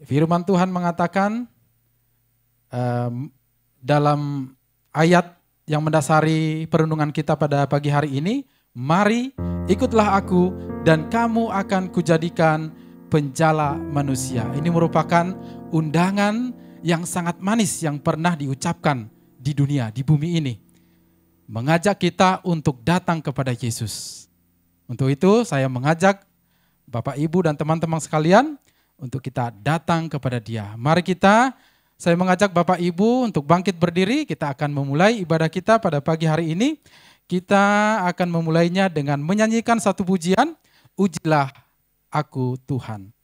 Firman Tuhan mengatakan dalam ayat yang mendasari perenungan kita pada pagi hari ini, mari ikutlah aku dan kamu akan kujadikan penjala manusia. Ini merupakan undangan yang sangat manis yang pernah diucapkan di dunia, di bumi ini. Mengajak kita untuk datang kepada Yesus. Untuk itu saya mengajak Bapak, Ibu, dan teman-teman sekalian untuk kita datang kepada Dia. Mari saya mengajak Bapak Ibu untuk bangkit berdiri. Kita akan memulai ibadah kita pada pagi hari ini. Kita akan memulainya dengan menyanyikan satu pujian, Ujilah Aku Tuhan.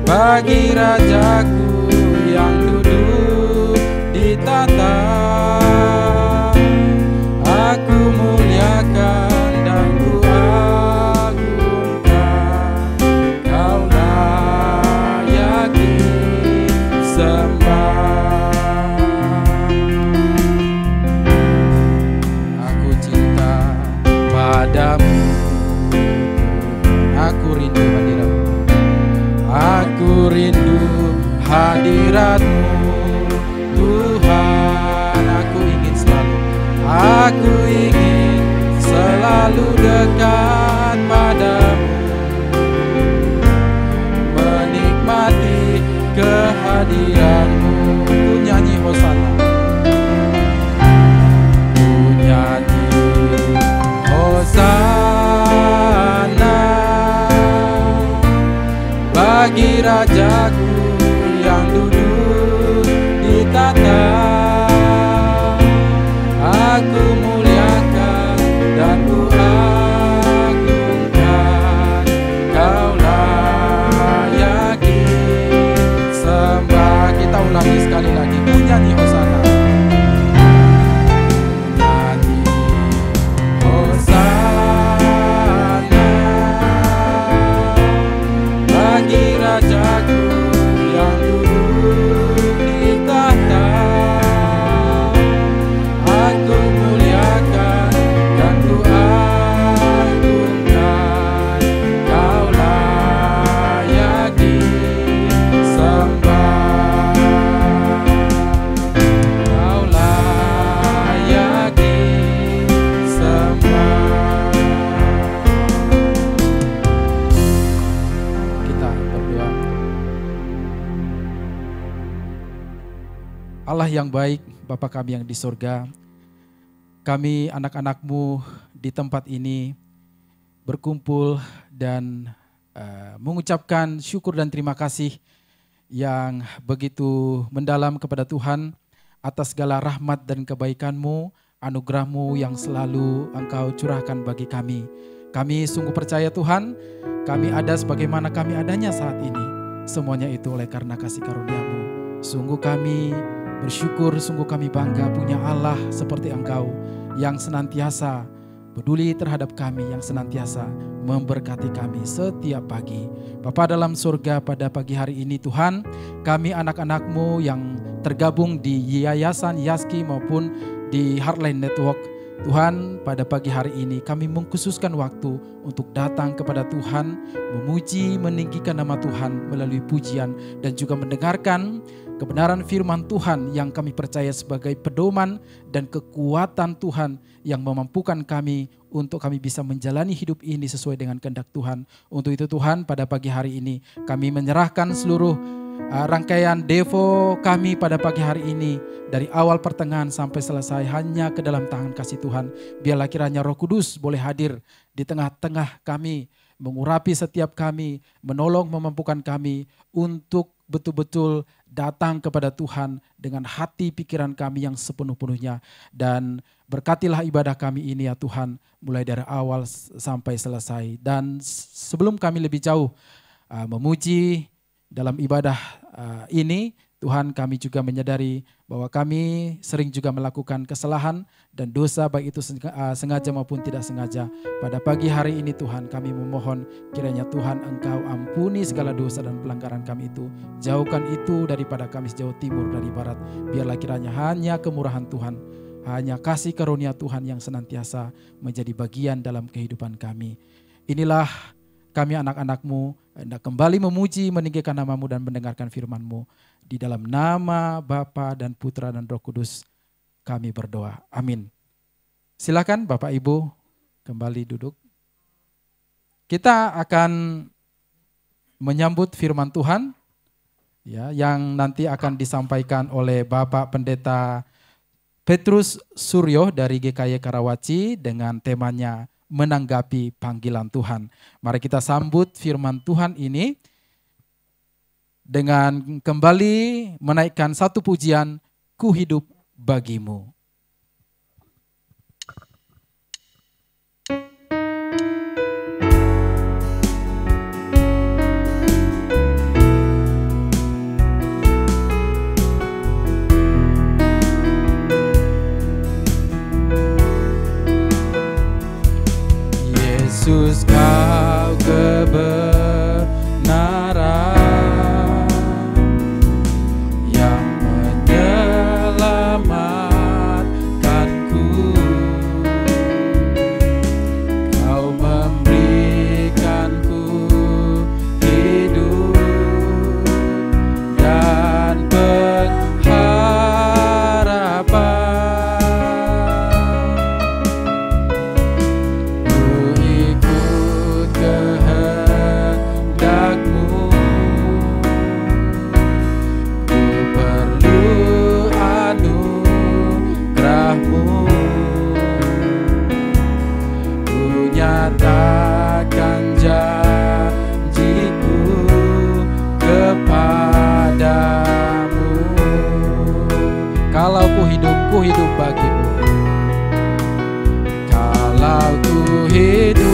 Bagi Rajaku yang duduk di tata, aku muliakan dan ku agungkan. Kau layak disembah. Aku cinta padamu, aku rindu hadiratmu. Aku rindu hadiratmu, Tuhan. Aku ingin selalu dekat padamu, menikmati kehadiranmu. Ku nyanyi Hosana, ku nyanyi Hosana bagi Rajaku yang duduk di tata. Aku muliakan dan ku agungkan. Kau layak disembah. Kita ulangi sekali lagi, ku nyanyi Hosana. Nyanyi Hosana bagi Rajaku yang duduk di tahta. Aku muliakan dan ku agungkan. Kau layak disembah. Kau layak disembah. Kita berdoa. Allah yang baik, Bapa kami yang di surga, kami anak-anak-Mu di tempat ini berkumpul dan mengucapkan syukur dan terima kasih yang begitu mendalam kepada Tuhan atas segala rahmat dan kebaikan-Mu, anugerah-Mu yang selalu Engkau curahkan bagi kami. Kami sungguh percaya Tuhan, kami ada sebagaimana kami adanya saat ini. Semuanya itu oleh karena kasih karunia-Mu. Sungguh kami bersyukur, sungguh kami bangga punya Allah seperti Engkau yang senantiasa peduli terhadap kami, yang senantiasa memberkati kami setiap pagi. Bapa dalam surga, pada pagi hari ini Tuhan, kami anak-anak-Mu yang tergabung di Yayasan Yaski maupun di Heartline Network, Tuhan, pada pagi hari ini kami mengkhususkan waktu untuk datang kepada Tuhan, memuji, meninggikan nama Tuhan melalui pujian dan juga mendengarkan kebenaran firman Tuhan yang kami percaya sebagai pedoman dan kekuatan Tuhan yang memampukan kami untuk kami bisa menjalani hidup ini sesuai dengan kehendak Tuhan. Untuk itu Tuhan, pada pagi hari ini kami menyerahkan seluruh rangkaian devo kami pada pagi hari ini dari awal pertengahan sampai selesai hanya ke dalam tangan kasih Tuhan. Biarlah kiranya Roh Kudus boleh hadir di tengah-tengah kami, mengurapi setiap kami, menolong memampukan kami untuk betul-betul datang kepada Tuhan dengan hati pikiran kami yang sepenuh-penuhnya. Dan berkatilah ibadah kami ini ya Tuhan, mulai dari awal sampai selesai. Dan sebelum kami lebih jauh memuji dalam ibadah ini, Tuhan, kami juga menyadari bahwa kami sering juga melakukan kesalahan dan dosa, baik itu sengaja maupun tidak sengaja. Pada pagi hari ini Tuhan, kami memohon kiranya Tuhan Engkau ampuni segala dosa dan pelanggaran kami itu. Jauhkan itu daripada kami sejauh timur dari barat. Biarlah kiranya hanya kemurahan Tuhan, hanya kasih karunia Tuhan yang senantiasa menjadi bagian dalam kehidupan kami. Inilah kami anak-anak-Mu hendak kembali memuji, meninggikan nama-Mu dan mendengarkan firman-Mu. Di dalam nama Bapa dan Putra dan Roh Kudus kami berdoa. Amin. Silakan Bapak Ibu kembali duduk. Kita akan menyambut firman Tuhan ya, yang nanti akan disampaikan oleh Bapak Pendeta Petrus Suryo dari GKY Karawaci dengan temanya menanggapi panggilan Tuhan. Mari kita sambut firman Tuhan ini dengan kembali menaikkan satu pujian, Ku Hidup Bagimu. Yesus, Kau kebenaran yang menyelamatkanku. Kau memberikanku hidup dan pengharapan. Nyatakan janjiku kepadamu. Kalau ku hidup bagimu. Kalau ku hidup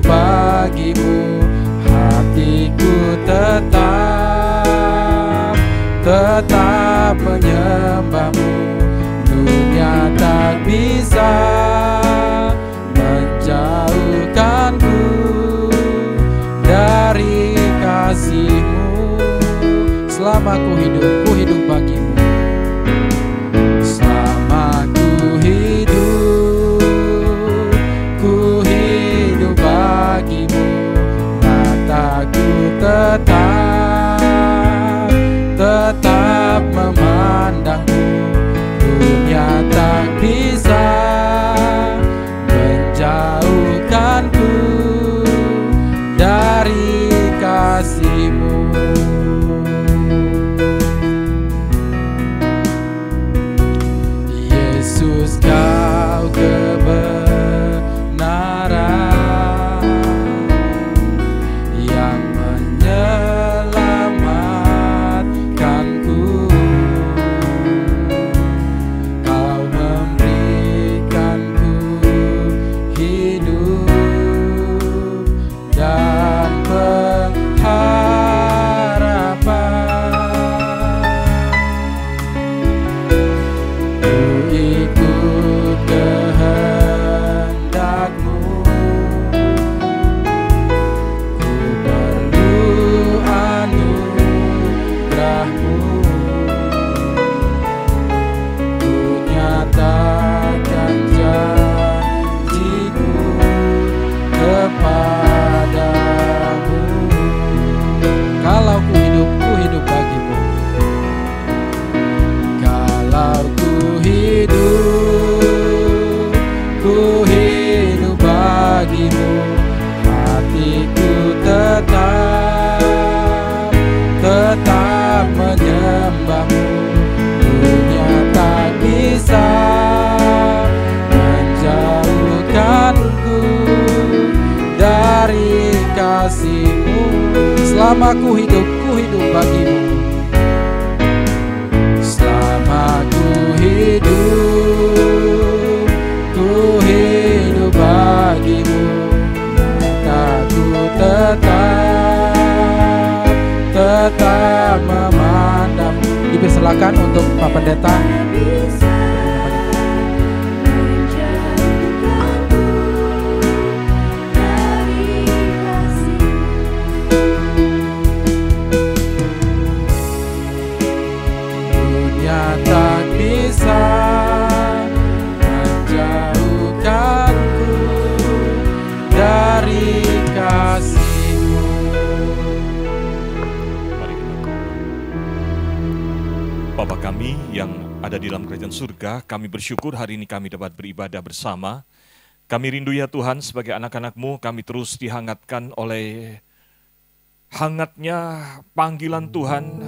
bagimu. Hatiku tetap menyembahmu. Dunia tak bisa menjauhkanku dari kasih-Mu. Selama ku hidup bagimu. Selama ku hidup bagimu. Mataku tetap memandangmu. Dunia tak bisa menjauhkanku dari kasih-Mu. Yesus, Kau kebenaran yang menyelamatkanku. Kau memberikanku hidup kasih-Mu. Selama ku hidup bagimu. Selama ku hidup bagimu. Maka ku tetap memandang. Dipersilakan untuk Pak Pendeta. Dunia tak bisa menjauhkanku dari kasih-Mu. Mari kita berdoa. Bapa kami yang ada di dalam kerajaan surga, kami bersyukur hari ini kami dapat beribadah bersama. Kami rindu ya Tuhan sebagai anak-anak-Mu, kami terus dihangatkan oleh hangatnya panggilan Tuhan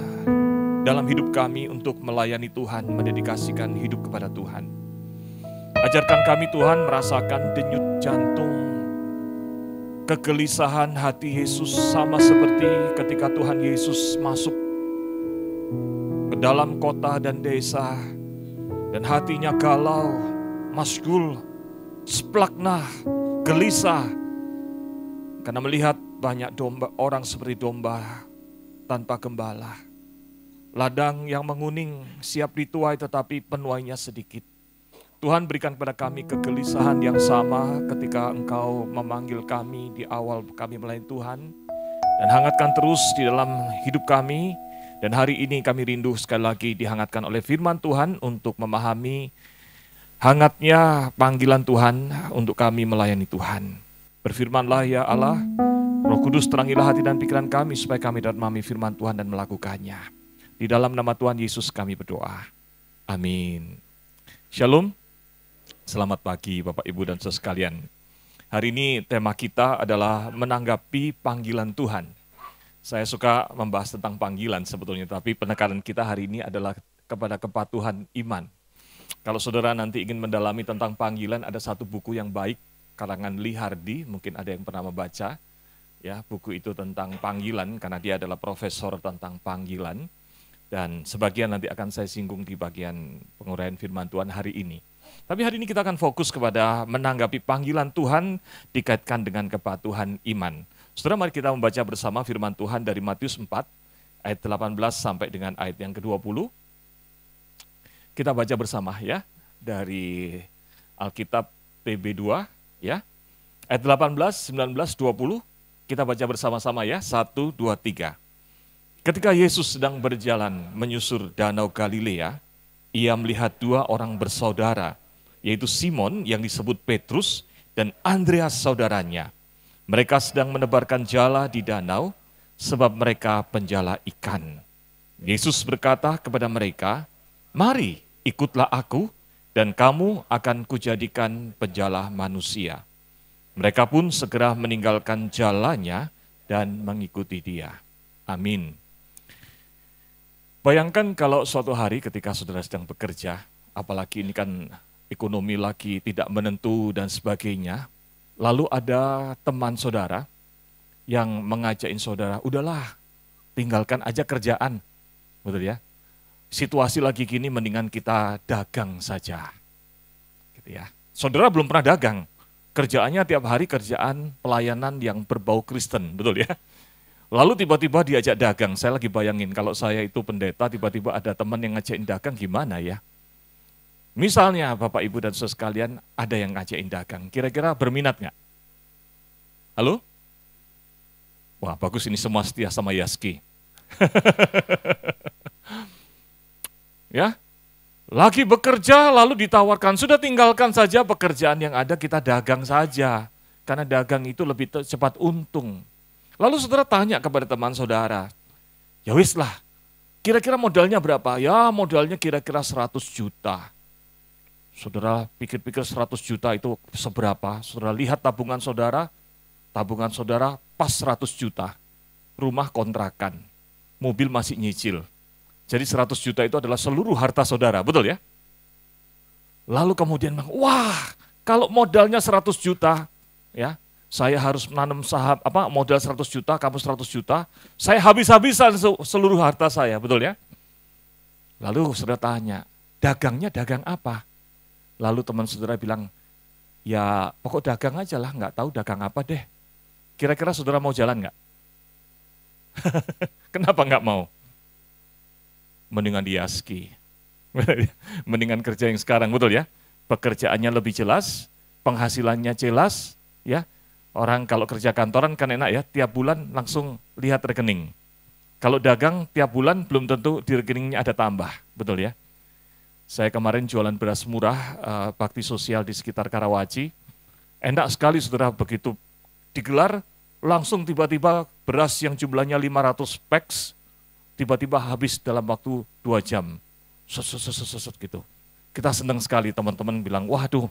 dalam hidup kami untuk melayani Tuhan, mendedikasikan hidup kepada Tuhan. Ajarkan kami Tuhan merasakan denyut jantung, kegelisahan hati Yesus sama seperti ketika Tuhan Yesus masuk ke dalam kota dan desa dan hatinya galau, masgul, splaknah, gelisah karena melihat banyak orang seperti domba tanpa gembala. Ladang yang menguning siap dituai tetapi penuainya sedikit. Tuhan berikan kepada kami kegelisahan yang sama ketika Engkau memanggil kami di awal kami melayani Tuhan. Dan hangatkan terus di dalam hidup kami. Dan hari ini kami rindu sekali lagi dihangatkan oleh firman Tuhan untuk memahami hangatnya panggilan Tuhan untuk kami melayani Tuhan. Berfirmanlah ya Allah, Roh Kudus terangilah hati dan pikiran kami supaya kami dapat memahami firman Tuhan dan melakukannya. Di dalam nama Tuhan Yesus kami berdoa. Amin. Shalom. Selamat pagi Bapak Ibu dan saudara sekalian. Hari ini tema kita adalah menanggapi panggilan Tuhan. Saya suka membahas tentang panggilan sebetulnya, tapi penekanan kita hari ini adalah kepada kepatuhan iman. Kalau saudara nanti ingin mendalami tentang panggilan, ada satu buku yang baik, karangan Lee Hardy, mungkin ada yang pernah membaca. Ya, buku itu tentang panggilan, karena dia adalah profesor tentang panggilan. Dan sebagian nanti akan saya singgung di bagian penguraian firman Tuhan hari ini. Tapi hari ini kita akan fokus kepada menanggapi panggilan Tuhan dikaitkan dengan kepatuhan iman. Saudara, mari kita membaca bersama firman Tuhan dari Matius 4, ayat 18 sampai dengan ayat yang ke-20. Kita baca bersama ya, dari Alkitab TB2, ya. Ayat 18, 19, 20, kita baca bersama-sama ya, 1, 2, 3. Ketika Yesus sedang berjalan menyusur danau Galilea, ia melihat dua orang bersaudara, yaitu Simon yang disebut Petrus dan Andreas saudaranya. Mereka sedang menebarkan jala di danau, sebab mereka penjala ikan. Yesus berkata kepada mereka, "Mari, ikutlah aku, dan kamu akan kujadikan penjala manusia." Mereka pun segera meninggalkan jalannya dan mengikuti dia. Amin. Bayangkan kalau suatu hari ketika saudara sedang bekerja, apalagi ini kan ekonomi lagi tidak menentu dan sebagainya, lalu ada teman saudara yang mengajakin saudara, udahlah tinggalkan aja kerjaan, betul ya? Situasi lagi gini mendingan kita dagang saja, gitu ya. Saudara belum pernah dagang, kerjaannya tiap hari kerjaan pelayanan yang berbau Kristen, betul ya? Lalu tiba-tiba diajak dagang, saya lagi bayangin kalau saya itu pendeta, tiba-tiba ada teman yang ngajakin dagang gimana ya? Misalnya Bapak Ibu dan saudara sekalian ada yang ngajakin dagang, kira-kira berminat nggak? Halo? Wah bagus, ini semua setia sama Yaski. Ya, lagi bekerja lalu ditawarkan, sudah tinggalkan saja pekerjaan yang ada, kita dagang saja. Karena dagang itu lebih cepat untung. Lalu saudara tanya kepada teman saudara, ya wis lah, kira-kira modalnya berapa? Ya modalnya kira-kira 100 juta. Saudara pikir-pikir 100 juta itu seberapa? Saudara lihat tabungan saudara pas 100 juta. Rumah kontrakan, mobil masih nyicil. Jadi 100 juta itu adalah seluruh harta saudara, betul ya? Lalu kemudian, wah kalau modalnya 100 juta, ya saya harus menanam saham modal 100 juta, kamu 100 juta, saya habis-habisan seluruh harta saya, betul ya? Lalu saudara tanya, dagangnya dagang apa? Lalu teman saudara bilang, ya pokok dagang aja lah, nggak tahu dagang apa deh. Kira-kira saudara mau jalan nggak? Kenapa nggak mau? Mendingan di Yaski. Mendingan kerja yang sekarang, betul ya? Pekerjaannya lebih jelas, penghasilannya jelas, ya. Orang kalau kerja kantoran kan enak ya, tiap bulan langsung lihat rekening. Kalau dagang tiap bulan belum tentu di rekeningnya ada tambah, betul ya? Saya kemarin jualan beras murah, bakti sosial di sekitar Karawaci. Enak sekali saudara, begitu digelar, langsung tiba-tiba beras yang jumlahnya 500 packs, tiba-tiba habis dalam waktu 2 jam. Set gitu. Kita senang sekali, teman-teman bilang, waduh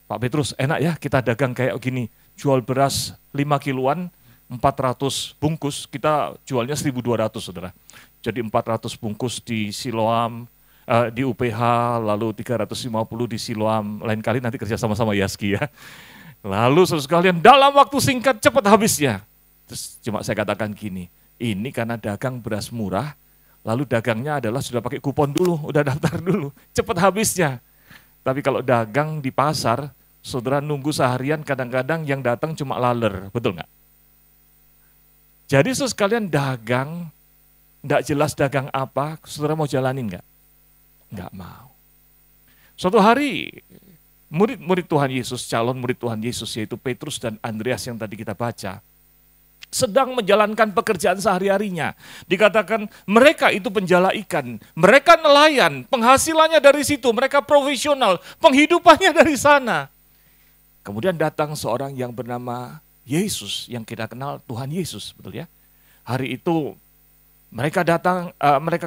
Pak Petrus enak ya kita dagang kayak gini. Jual beras 5 kiloan, 400 bungkus, kita jualnya 1.200 saudara. Jadi 400 bungkus di Siloam, di UPH, lalu 350 di Siloam, lain kali nanti kerja sama-sama Yaski ya. Lalu saudara sekalian dalam waktu singkat cepat habisnya. Terus cuma saya katakan gini, ini karena dagang beras murah, lalu dagangnya adalah sudah pakai kupon dulu, udah daftar dulu, cepat habisnya. Tapi kalau dagang di pasar, saudara nunggu seharian, kadang-kadang yang datang cuma laler, betul nggak? Jadi saudara sekalian dagang, nggak jelas dagang apa, saudara mau jalanin nggak? Nggak mau. Suatu hari, murid-murid Tuhan Yesus, calon murid Tuhan Yesus, yaitu Petrus dan Andreas yang tadi kita baca, sedang menjalankan pekerjaan sehari-harinya. Dikatakan mereka itu penjala ikan, mereka nelayan, penghasilannya dari situ, mereka profesional, penghidupannya dari sana. Kemudian datang seorang yang bernama Yesus, yang kita kenal Tuhan Yesus, betul ya? Hari itu mereka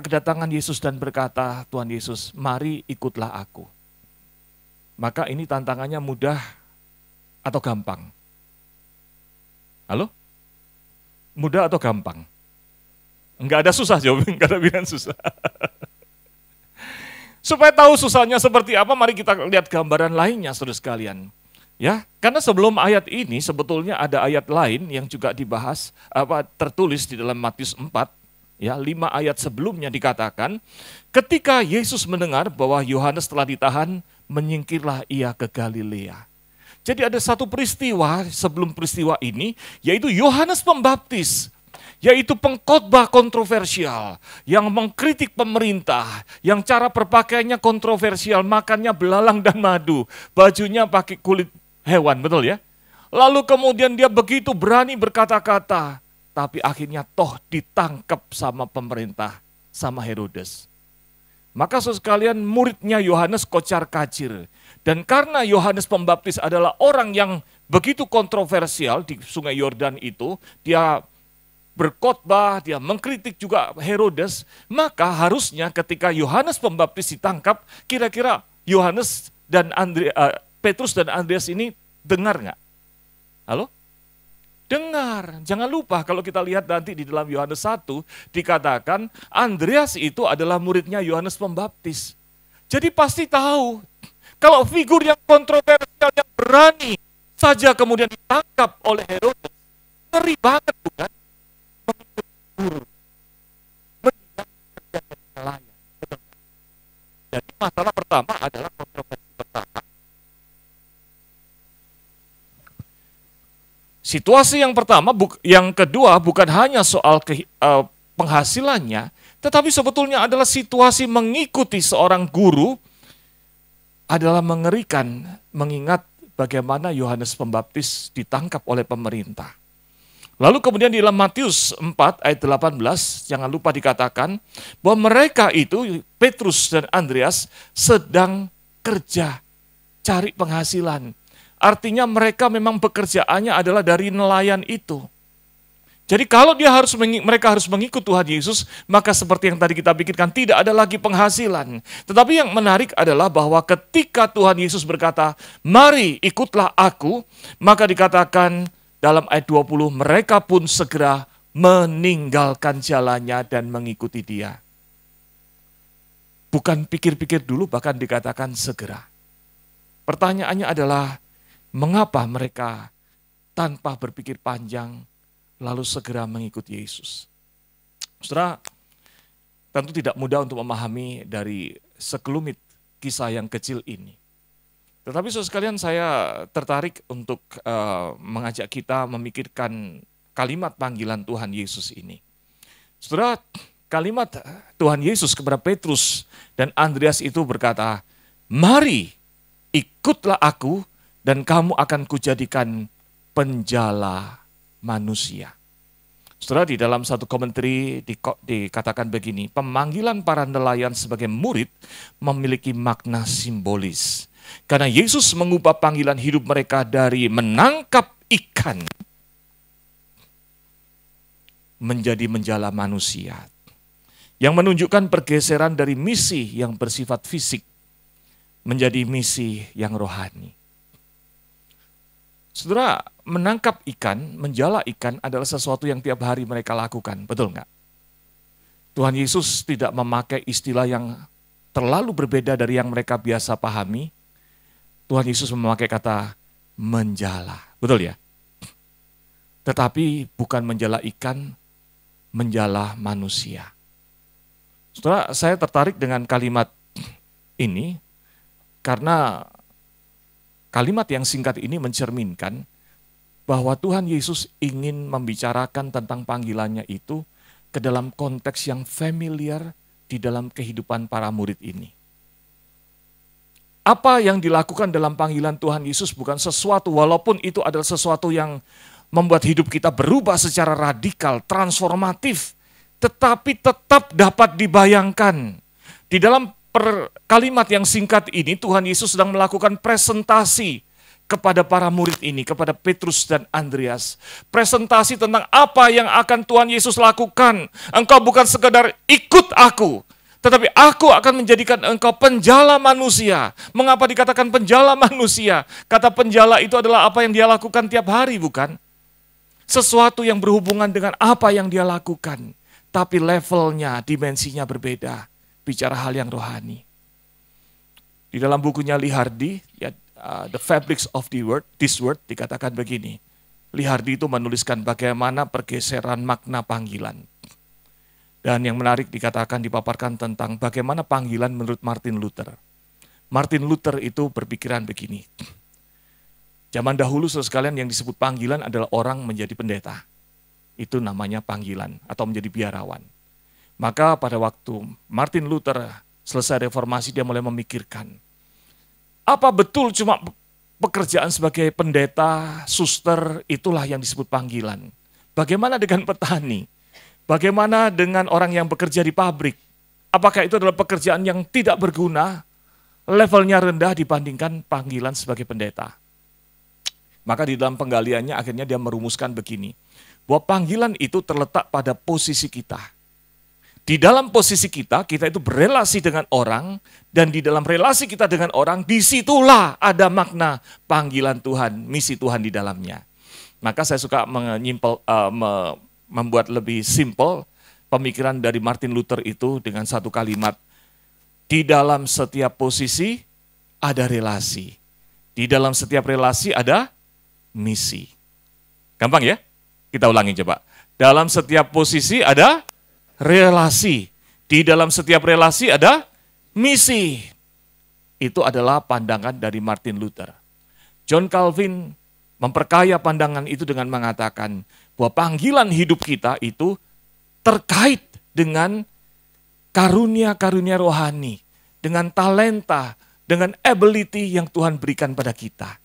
kedatangan Yesus dan berkata, Tuhan Yesus, mari ikutlah aku. Maka ini tantangannya mudah atau gampang? Halo? Mudah atau gampang? Enggak ada susah jawabnya, enggak ada pilihan susah. Supaya tahu susahnya seperti apa, mari kita lihat gambaran lainnya saudara sekalian. Ya, karena sebelum ayat ini sebetulnya ada ayat lain yang juga dibahas, tertulis di dalam Matius 4, ya 5 ayat sebelumnya dikatakan, ketika Yesus mendengar bahwa Yohanes telah ditahan, menyingkirlah ia ke Galilea. Jadi ada satu peristiwa sebelum peristiwa ini, yaitu Yohanes Pembaptis, yaitu pengkhotbah kontroversial, yang mengkritik pemerintah, yang cara berpakaiannya kontroversial, makannya belalang dan madu, bajunya pakai kulit hewan, betul ya? Lalu kemudian dia begitu berani berkata-kata, tapi akhirnya toh ditangkap sama pemerintah, sama Herodes. Maka saudara sekalian, muridnya Yohanes kocar kacir. Dan karena Yohanes Pembaptis adalah orang yang begitu kontroversial di Sungai Yordan itu, dia berkhotbah, dia mengkritik juga Herodes, maka harusnya ketika Yohanes Pembaptis ditangkap, kira-kira Yohanes dan Petrus dan Andreas ini dengar nggak? Halo? Dengar. Jangan lupa kalau kita lihat nanti di dalam Yohanes 1 dikatakan Andreas itu adalah muridnya Yohanes Pembaptis. Jadi pasti tahu kalau figur yang kontroversial yang berani saja kemudian ditangkap oleh Herodes, ngeri banget bukan? Jadi masalah pertama adalah kontroversi pertama. Situasi yang pertama, yang kedua bukan hanya soal penghasilannya, tetapi sebetulnya adalah situasi mengikuti seorang guru adalah mengerikan, mengingat bagaimana Yohanes Pembaptis ditangkap oleh pemerintah. Lalu kemudian di dalam Matius 4 ayat 18, jangan lupa dikatakan bahwa mereka itu, Petrus dan Andreas, sedang kerja, cari penghasilan. Artinya mereka memang pekerjaannya adalah dari nelayan itu. Jadi kalau mereka harus mengikut Tuhan Yesus, maka seperti yang tadi kita pikirkan, tidak ada lagi penghasilan. Tetapi yang menarik adalah bahwa ketika Tuhan Yesus berkata, mari ikutlah aku, maka dikatakan dalam ayat 20, mereka pun segera meninggalkan jalannya dan mengikuti dia. Bukan pikir-pikir dulu, bahkan dikatakan segera. Pertanyaannya adalah, mengapa mereka tanpa berpikir panjang, lalu segera mengikuti Yesus. Saudara, tentu tidak mudah untuk memahami dari sekelumit kisah yang kecil ini. Tetapi saudara sekalian, saya tertarik untuk mengajak kita memikirkan kalimat panggilan Tuhan Yesus ini. Saudara, kalimat Tuhan Yesus kepada Petrus dan Andreas itu berkata, "Mari, ikutlah aku dan kamu akan kujadikan penjala manusia." Saudara, di dalam satu komentari dikatakan begini, pemanggilan para nelayan sebagai murid memiliki makna simbolis. Karena Yesus mengubah panggilan hidup mereka dari menangkap ikan menjadi menjala manusia. Yang menunjukkan pergeseran dari misi yang bersifat fisik menjadi misi yang rohani. Saudara, menangkap ikan, menjala ikan adalah sesuatu yang tiap hari mereka lakukan, betul nggak? Tuhan Yesus tidak memakai istilah yang terlalu berbeda dari yang mereka biasa pahami. Tuhan Yesus memakai kata menjala, betul ya? Tetapi bukan menjala ikan, menjala manusia. Saudara, saya tertarik dengan kalimat ini karena kalimat yang singkat ini mencerminkan bahwa Tuhan Yesus ingin membicarakan tentang panggilannya itu ke dalam konteks yang familiar di dalam kehidupan para murid ini. Apa yang dilakukan dalam panggilan Tuhan Yesus bukan sesuatu, walaupun itu adalah sesuatu yang membuat hidup kita berubah secara radikal, transformatif, tetapi tetap dapat dibayangkan. Di dalam kalimat yang singkat ini, Tuhan Yesus sedang melakukan presentasi kepada para murid ini, kepada Petrus dan Andreas. Presentasi tentang apa yang akan Tuhan Yesus lakukan. Engkau bukan sekedar ikut aku, tetapi aku akan menjadikan engkau penjala manusia. Mengapa dikatakan penjala manusia? Kata penjala itu adalah apa yang dia lakukan tiap hari, bukan? Sesuatu yang berhubungan dengan apa yang dia lakukan. Tapi levelnya, dimensinya berbeda. Bicara hal yang rohani. Di dalam bukunya Lee Hardy, ya, The Fabrics of This Word, dikatakan begini. Lee Hardy itu menuliskan bagaimana pergeseran makna panggilan. Dan yang menarik dikatakan, dipaparkan tentang bagaimana panggilan menurut Martin Luther. Martin Luther itu berpikiran begini. Zaman dahulu saudara sekalian yang disebut panggilan adalah orang menjadi pendeta. Itu namanya panggilan atau menjadi biarawan. Maka pada waktu Martin Luther selesai reformasi, dia mulai memikirkan. Apa betul cuma pekerjaan sebagai pendeta, suster, itulah yang disebut panggilan? Bagaimana dengan petani? Bagaimana dengan orang yang bekerja di pabrik? Apakah itu adalah pekerjaan yang tidak berguna? Levelnya rendah dibandingkan panggilan sebagai pendeta. Maka di dalam penggaliannya akhirnya dia merumuskan begini. Bahwa panggilan itu terletak pada posisi kita. Di dalam posisi kita itu berelasi dengan orang. Dan di dalam relasi kita dengan orang, disitulah ada makna panggilan Tuhan, misi Tuhan di dalamnya. Maka saya suka membuat lebih simpel pemikiran dari Martin Luther itu dengan satu kalimat. Di dalam setiap posisi ada relasi. Di dalam setiap relasi ada misi. Gampang ya? Kita ulangi coba. Dalam setiap posisi ada relasi. Di dalam setiap relasi ada misi. Itu adalah pandangan dari Martin Luther. John Calvin memperkaya pandangan itu dengan mengatakan bahwa panggilan hidup kita itu terkait dengan karunia-karunia rohani, dengan talenta, dengan ability yang Tuhan berikan pada kita.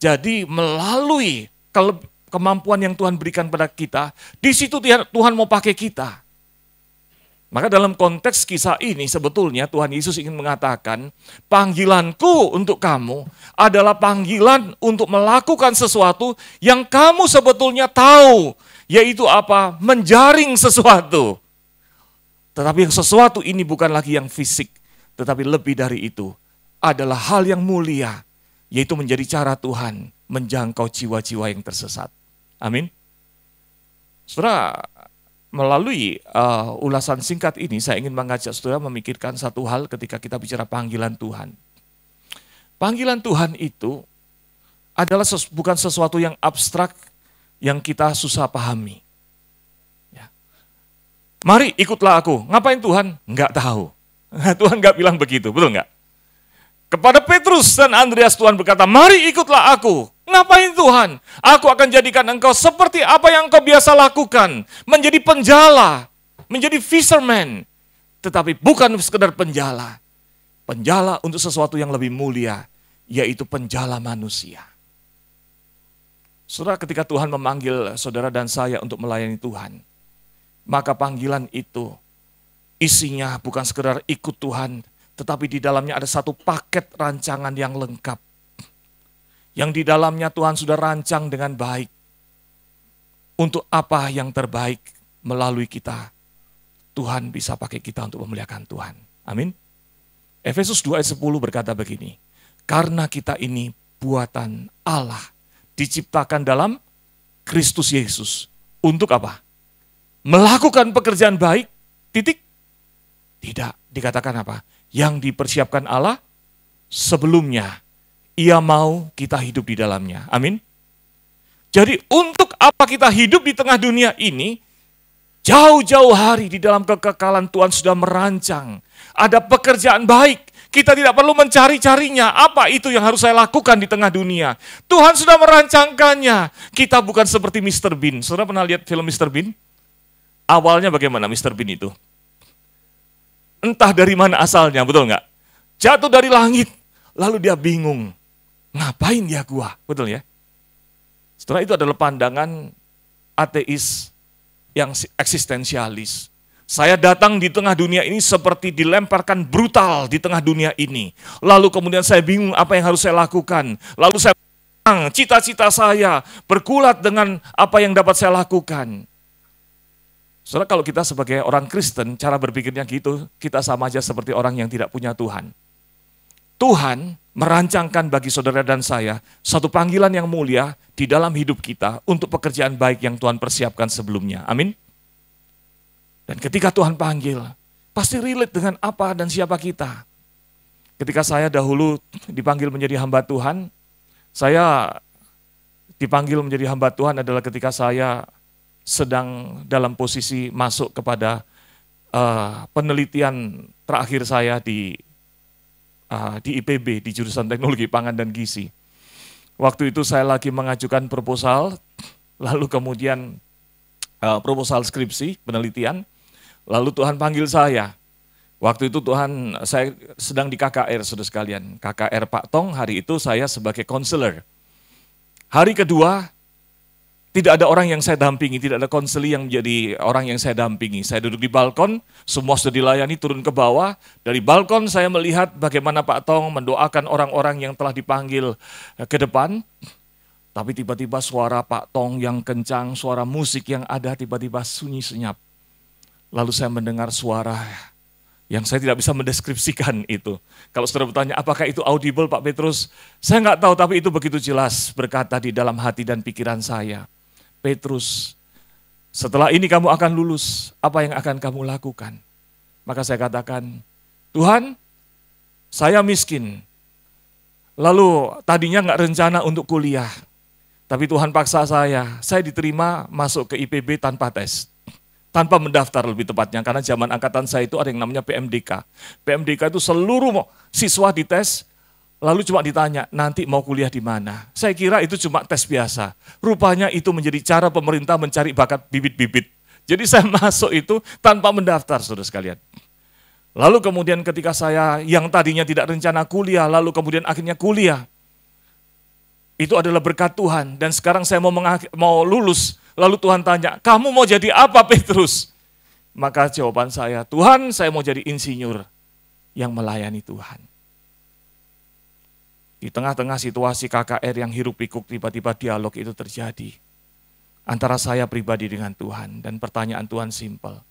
Jadi melalui kemampuan yang Tuhan berikan pada kita, di situ Tuhan mau pakai kita. Maka dalam konteks kisah ini sebetulnya Tuhan Yesus ingin mengatakan, panggilanku untuk kamu adalah panggilan untuk melakukan sesuatu yang kamu sebetulnya tahu, yaitu apa? Menjaring sesuatu. Tetapi yang sesuatu ini bukan lagi yang fisik, tetapi lebih dari itu adalah hal yang mulia, yaitu menjadi cara Tuhan menjangkau jiwa-jiwa yang tersesat. Amin. Saudara, melalui ulasan singkat ini, saya ingin mengajak saudara memikirkan satu hal ketika kita bicara panggilan Tuhan. Panggilan Tuhan itu adalah bukan sesuatu yang abstrak yang kita susah pahami. Ya. Mari ikutlah aku. Ngapain Tuhan? Enggak tahu. Tuhan enggak bilang begitu, betul enggak? Kepada Petrus dan Andreas Tuhan berkata, mari ikutlah aku. Ngapain Tuhan? Aku akan jadikan engkau seperti apa yang engkau biasa lakukan. Menjadi penjala, menjadi fisherman. Tetapi bukan sekedar penjala. Penjala untuk sesuatu yang lebih mulia, yaitu penjala manusia. Saudara, ketika Tuhan memanggil saudara dan saya untuk melayani Tuhan, maka panggilan itu isinya bukan sekedar ikut Tuhan, tetapi di dalamnya ada satu paket rancangan yang lengkap. Yang di dalamnya Tuhan sudah rancang dengan baik. Untuk apa yang terbaik melalui kita. Tuhan bisa pakai kita untuk memuliakan Tuhan. Amin. Efesus 2 ayat 10 berkata begini. Karena kita ini buatan Allah. Diciptakan dalam Kristus Yesus. Untuk apa? Melakukan pekerjaan baik. Titik. Tidak. Dikatakan apa? Yang dipersiapkan Allah sebelumnya. Ia mau kita hidup di dalamnya. Amin. Jadi untuk apa kita hidup di tengah dunia ini, jauh-jauh hari di dalam kekekalan Tuhan sudah merancang. Ada pekerjaan baik. Kita tidak perlu mencari-carinya. Apa itu yang harus saya lakukan di tengah dunia? Tuhan sudah merancangkannya. Kita bukan seperti Mr. Bean. Saudara pernah lihat film Mr. Bean? Awalnya bagaimana Mr. Bean itu? Entah dari mana asalnya, betul nggak? Jatuh dari langit, lalu dia bingung. Ngapain ya gua? Betul ya? Setelah itu adalah pandangan ateis yang eksistensialis. Saya datang di tengah dunia ini seperti dilemparkan brutal di tengah dunia ini. Lalu kemudian saya bingung apa yang harus saya lakukan. Lalu saya cita-cita saya bergulat dengan apa yang dapat saya lakukan. Saudara, kalau kita sebagai orang Kristen, cara berpikirnya gitu, kita sama aja seperti orang yang tidak punya Tuhan. Tuhan merancangkan bagi saudara dan saya satu panggilan yang mulia di dalam hidup kita untuk pekerjaan baik yang Tuhan persiapkan sebelumnya. Amin. Dan ketika Tuhan panggil, pasti relate dengan apa dan siapa kita. Ketika saya dahulu dipanggil menjadi hamba Tuhan, saya dipanggil menjadi hamba Tuhan adalah ketika saya sedang dalam posisi masuk kepada penelitian terakhir saya di IPB, di jurusan Teknologi Pangan dan Gizi. Waktu itu saya lagi mengajukan proposal, lalu kemudian proposal skripsi, penelitian, lalu Tuhan panggil saya. Waktu itu saya sedang di KKR, saudara sekalian. KKR Pak Tong, hari itu saya sebagai konselor. Hari kedua, tidak ada orang yang saya dampingi, tidak ada konseli yang menjadi orang yang saya dampingi. Saya duduk di balkon, semua sudah dilayani, turun ke bawah. Dari balkon saya melihat bagaimana Pak Tong mendoakan orang-orang yang telah dipanggil ke depan. Tapi tiba-tiba suara Pak Tong yang kencang, suara musik yang ada tiba-tiba sunyi senyap. Lalu saya mendengar suara yang saya tidak bisa mendeskripsikan itu. Kalau saudara bertanya, apakah itu audible Pak Petrus? Saya nggak tahu, tapi itu begitu jelas berkata di dalam hati dan pikiran saya. Petrus, setelah ini kamu akan lulus, apa yang akan kamu lakukan? Maka saya katakan, Tuhan, saya miskin. Lalu tadinya nggak rencana untuk kuliah, tapi Tuhan paksa saya diterima masuk ke IPB tanpa tes. Tanpa mendaftar lebih tepatnya, karena zaman angkatan saya itu ada yang namanya PMDK. PMDK itu seluruh siswa dites, lalu cuma ditanya, nanti mau kuliah di mana? Saya kira itu cuma tes biasa. Rupanya itu menjadi cara pemerintah mencari bakat bibit-bibit. Jadi saya masuk itu tanpa mendaftar, saudara sekalian. Lalu kemudian ketika saya yang tadinya tidak rencana kuliah, lalu kemudian akhirnya kuliah. Itu adalah berkat Tuhan. Dan sekarang saya mau lulus, lalu Tuhan tanya, kamu mau jadi apa Petrus? Maka jawaban saya, Tuhan saya mau jadi insinyur yang melayani Tuhan. Di tengah-tengah situasi KKR yang hiruk pikuk, tiba-tiba dialog itu terjadi. Antara saya pribadi dengan Tuhan, dan pertanyaan Tuhan simpel.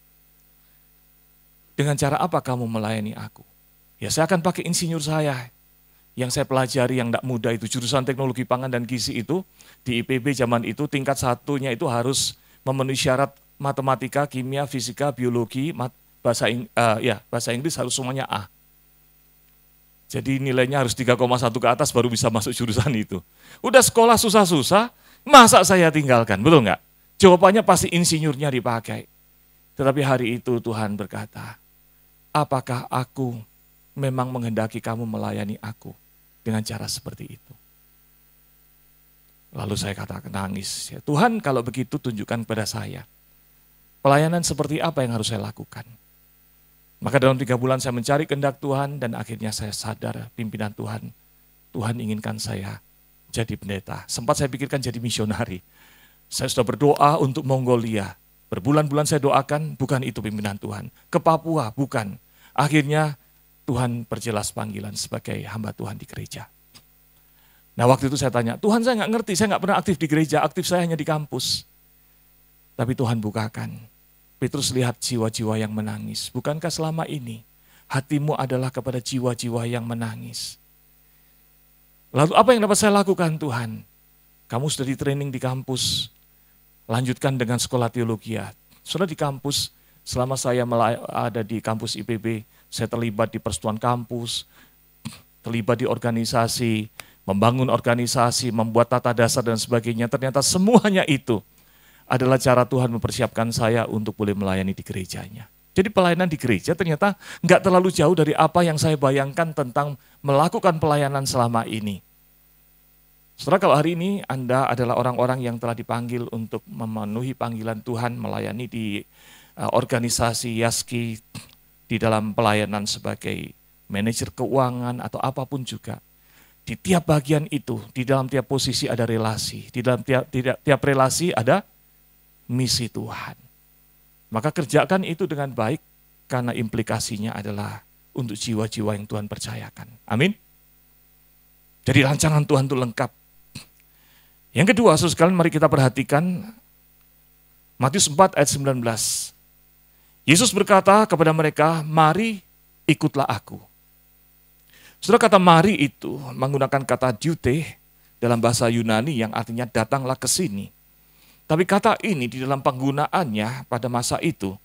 Dengan cara apa kamu melayani aku? Ya saya akan pakai insinyur saya. Yang saya pelajari yang tidak mudah itu, jurusan Teknologi Pangan dan Gizi itu, di IPB zaman itu tingkat satunya itu harus memenuhi syarat matematika, kimia, fisika, biologi, bahasa Inggris harus semuanya A. Jadi nilainya harus 3,1 ke atas baru bisa masuk jurusan itu. Udah sekolah susah-susah, masa saya tinggalkan, betul nggak? Jawabannya pasti insinyurnya dipakai. Tetapi hari itu Tuhan berkata, apakah aku memang menghendaki kamu melayani aku dengan cara seperti itu? Lalu saya katakan nangis, Tuhan kalau begitu tunjukkan kepada saya. Pelayanan seperti apa yang harus saya lakukan? Maka dalam 3 bulan saya mencari kehendak Tuhan dan akhirnya saya sadar pimpinan Tuhan. Tuhan inginkan saya jadi pendeta. Sempat saya pikirkan jadi misionari. Saya sudah berdoa untuk Mongolia. Berbulan-bulan saya doakan, bukan itu pimpinan Tuhan. Ke Papua, bukan. Akhirnya Tuhan perjelas panggilan sebagai hamba Tuhan di gereja. Nah waktu itu saya tanya, Tuhan saya nggak ngerti, saya nggak pernah aktif di gereja, aktif saya hanya di kampus. Tapi Tuhan bukakan. Petrus lihat jiwa-jiwa yang menangis. Bukankah selama ini hatimu adalah kepada jiwa-jiwa yang menangis? Lalu apa yang dapat saya lakukan Tuhan? Kamu sudah di training di kampus, lanjutkan dengan sekolah teologi. Sudah di kampus, selama saya ada di kampus IPB, saya terlibat di persatuan kampus, terlibat di organisasi, membangun organisasi, membuat tata dasar dan sebagainya. Ternyata semuanya itu adalah cara Tuhan mempersiapkan saya untuk boleh melayani di gerejanya. Jadi pelayanan di gereja ternyata nggak terlalu jauh dari apa yang saya bayangkan tentang melakukan pelayanan selama ini. Setelah kalau hari ini Anda adalah orang-orang yang telah dipanggil untuk memenuhi panggilan Tuhan, melayani di organisasi Yaski, di dalam pelayanan sebagai manajer keuangan atau apapun juga. Di tiap bagian itu, di dalam tiap posisi ada relasi, di dalam tiap relasi ada misi Tuhan. Maka kerjakan itu dengan baik karena implikasinya adalah untuk jiwa-jiwa yang Tuhan percayakan. Amin. Jadi rancangan Tuhan itu lengkap. Yang kedua, saudara sekalian, mari kita perhatikan Matius 4 ayat 19. Yesus berkata kepada mereka, mari ikutlah aku. Saudara, kata mari itu menggunakan kata diute dalam bahasa Yunani yang artinya datanglah ke sini. Tapi kata ini di dalam penggunaannya pada masa itu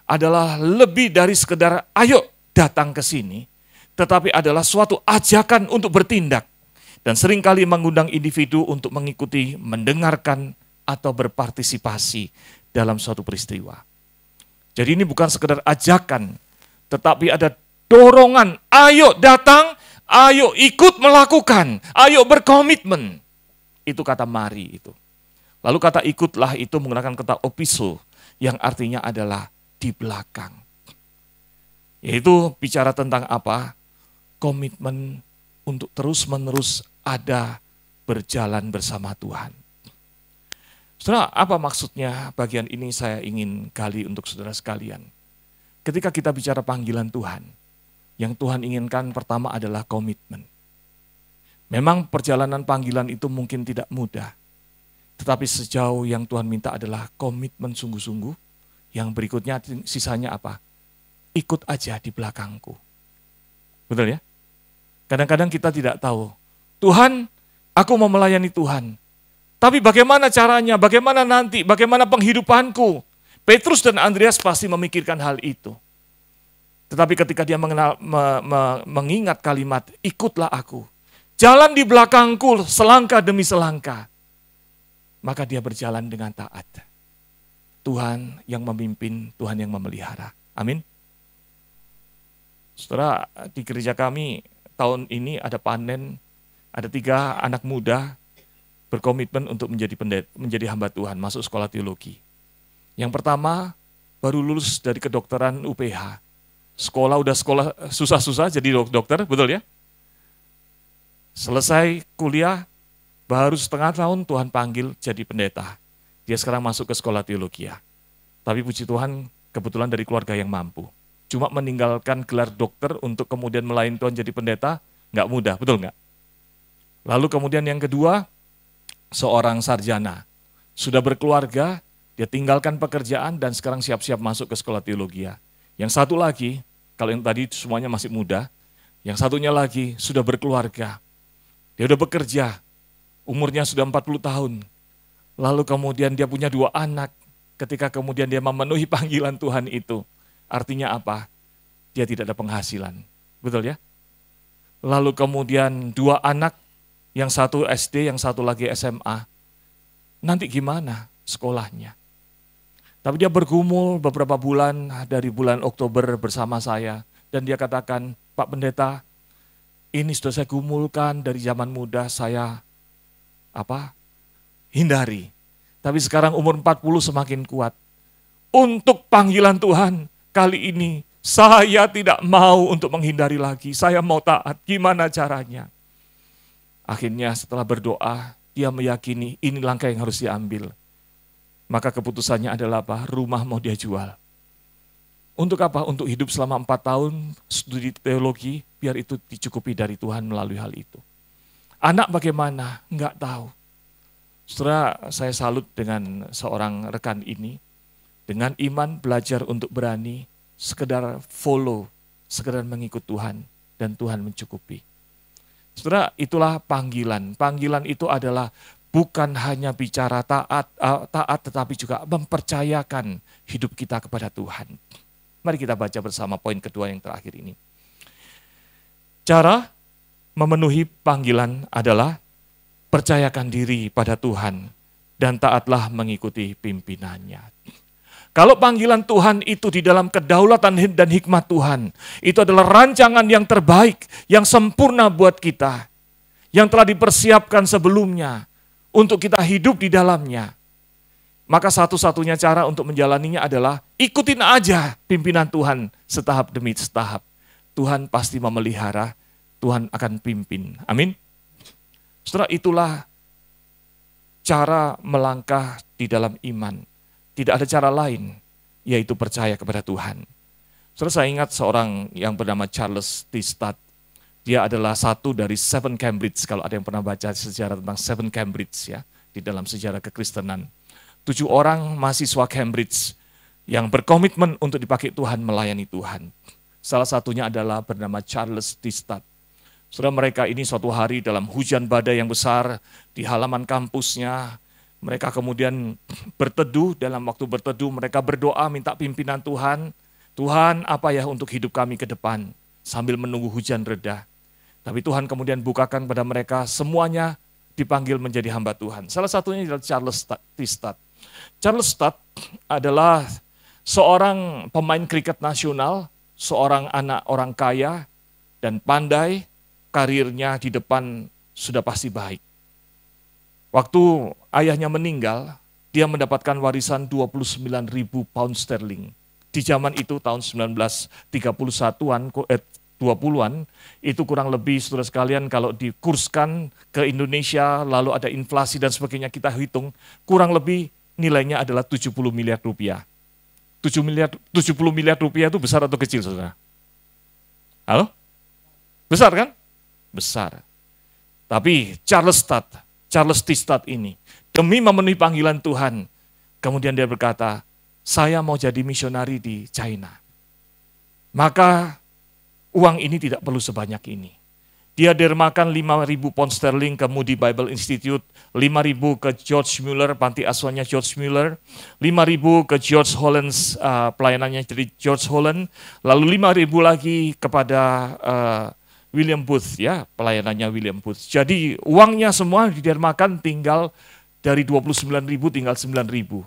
adalah lebih dari sekedar ayo datang ke sini, tetapi adalah suatu ajakan untuk bertindak dan seringkali mengundang individu untuk mengikuti, mendengarkan atau berpartisipasi dalam suatu peristiwa. Jadi ini bukan sekedar ajakan, tetapi ada dorongan, ayo datang, ayo ikut melakukan, ayo berkomitmen. Itu kata mari itu. Lalu kata ikutlah itu menggunakan kata opiso yang artinya adalah di belakang. Yaitu bicara tentang apa? Komitmen untuk terus-menerus ada berjalan bersama Tuhan. Saudara, apa maksudnya bagian ini saya ingin gali untuk saudara sekalian. Ketika kita bicara panggilan Tuhan, yang Tuhan inginkan pertama adalah komitmen. Memang perjalanan panggilan itu mungkin tidak mudah. Tetapi sejauh yang Tuhan minta adalah komitmen sungguh-sungguh. Yang berikutnya sisanya apa? Ikut aja di belakangku. Betul ya? Kadang-kadang kita tidak tahu. Tuhan, aku mau melayani Tuhan. Tapi bagaimana caranya? Bagaimana nanti? Bagaimana penghidupanku? Petrus dan Andreas pasti memikirkan hal itu. Tetapi ketika dia mengingat kalimat, ikutlah aku. Jalan di belakangku selangkah demi selangkah. Maka dia berjalan dengan taat. Tuhan yang memimpin, Tuhan yang memelihara. Amin. Saudara, di gereja kami tahun ini ada panen, ada 3 anak muda berkomitmen untuk menjadi hamba Tuhan, masuk sekolah teologi. Yang pertama, baru lulus dari kedokteran UPH. Udah sekolah susah-susah jadi dokter, betul ya? Selesai kuliah, baru setengah tahun Tuhan panggil jadi pendeta. Dia sekarang masuk ke sekolah teologi. Tapi puji Tuhan kebetulan dari keluarga yang mampu. Cuma meninggalkan gelar dokter untuk kemudian melayani Tuhan jadi pendeta, nggak mudah, betul nggak? Lalu kemudian yang kedua, seorang sarjana. Sudah berkeluarga, dia tinggalkan pekerjaan dan sekarang siap-siap masuk ke sekolah teologi. Yang satu lagi, kalau yang tadi semuanya masih muda, yang satunya lagi sudah berkeluarga. Dia udah bekerja, umurnya sudah 40 tahun. Lalu kemudian dia punya 2 anak. Ketika kemudian dia memenuhi panggilan Tuhan itu. Artinya apa? Dia tidak ada penghasilan. Betul ya? lalu kemudian 2 anak, yang satu SD, yang satu lagi SMA. Nanti gimana sekolahnya? Tapi dia bergumul beberapa bulan, dari bulan Oktober bersama saya. Dan dia katakan, Pak Pendeta, ini sudah saya gumulkan dari zaman muda saya hindari. Tapi sekarang umur 40 semakin kuat. Untuk panggilan Tuhan, kali ini saya tidak mau untuk menghindari lagi. Saya mau taat, gimana caranya? Akhirnya setelah berdoa, dia meyakini ini langkah yang harus diambil. Maka keputusannya adalah apa? Rumah mau dia jual. Untuk apa? Untuk hidup selama 4 tahun studi teologi, biar itu dicukupi dari Tuhan melalui hal itu. Anak bagaimana? Enggak tahu. Setelah saya salut dengan seorang rekan ini, dengan iman belajar untuk berani, sekedar follow, sekedar mengikut Tuhan, dan Tuhan mencukupi. Saudara, itulah panggilan. Panggilan itu adalah bukan hanya bicara taat, tetapi juga mempercayakan hidup kita kepada Tuhan. Mari kita baca bersama poin kedua yang terakhir ini. Cara memenuhi panggilan adalah percayakan diri pada Tuhan dan taatlah mengikuti pimpinannya. Kalau panggilan Tuhan itu di dalam kedaulatan dan hikmat Tuhan, itu adalah rancangan yang terbaik, yang sempurna buat kita, yang telah dipersiapkan sebelumnya untuk kita hidup di dalamnya. Maka satu-satunya cara untuk menjalaninya adalah ikutin aja pimpinan Tuhan setahap demi setahap. Tuhan pasti memelihara, Tuhan akan pimpin. Amin. Setelah itulah cara melangkah di dalam iman. Tidak ada cara lain, yaitu percaya kepada Tuhan. Setelah saya ingat seorang yang bernama Charles Tistad. Dia adalah satu dari 7 Cambridge, kalau ada yang pernah baca sejarah tentang 7 Cambridge ya, di dalam sejarah kekristenan. 7 orang mahasiswa Cambridge yang berkomitmen untuk dipakai Tuhan melayani Tuhan. Salah satunya adalah bernama Charles Tistad. Saudara, mereka ini suatu hari dalam hujan badai yang besar di halaman kampusnya, mereka kemudian berteduh, dalam waktu berteduh mereka berdoa minta pimpinan Tuhan. Tuhan, apa ya untuk hidup kami ke depan sambil menunggu hujan reda. Tapi Tuhan kemudian bukakan pada mereka semuanya dipanggil menjadi hamba Tuhan. Salah satunya adalah Charles Tistad. Charles Tistad adalah seorang pemain kriket nasional, seorang anak orang kaya dan pandai, karirnya di depan sudah pasti baik. Waktu ayahnya meninggal, dia mendapatkan warisan 29.000 pound sterling. Di zaman itu tahun 1930-an, 20-an, itu kurang lebih saudara sekalian kalau dikurskan ke Indonesia, lalu ada inflasi dan sebagainya, kita hitung, kurang lebih nilainya adalah 70 miliar rupiah. 70 miliar rupiah itu besar atau kecil, saudara? Halo? Besar kan? Besar. Tapi Charles Tistad ini, demi memenuhi panggilan Tuhan, kemudian dia berkata, saya mau jadi misionari di China. Maka uang ini tidak perlu sebanyak ini. Dia dermakan 5.000 pound sterling ke Moody Bible Institute, 5.000 ke George Muller, panti asuhannya George Muller, 5.000 ke George Holland's pelayanannya jadi George Holland, lalu 5.000 lagi kepada William Booth, ya, pelayanannya William Booth. Jadi uangnya semua didermakan, tinggal dari 29.000 tinggal 9.000.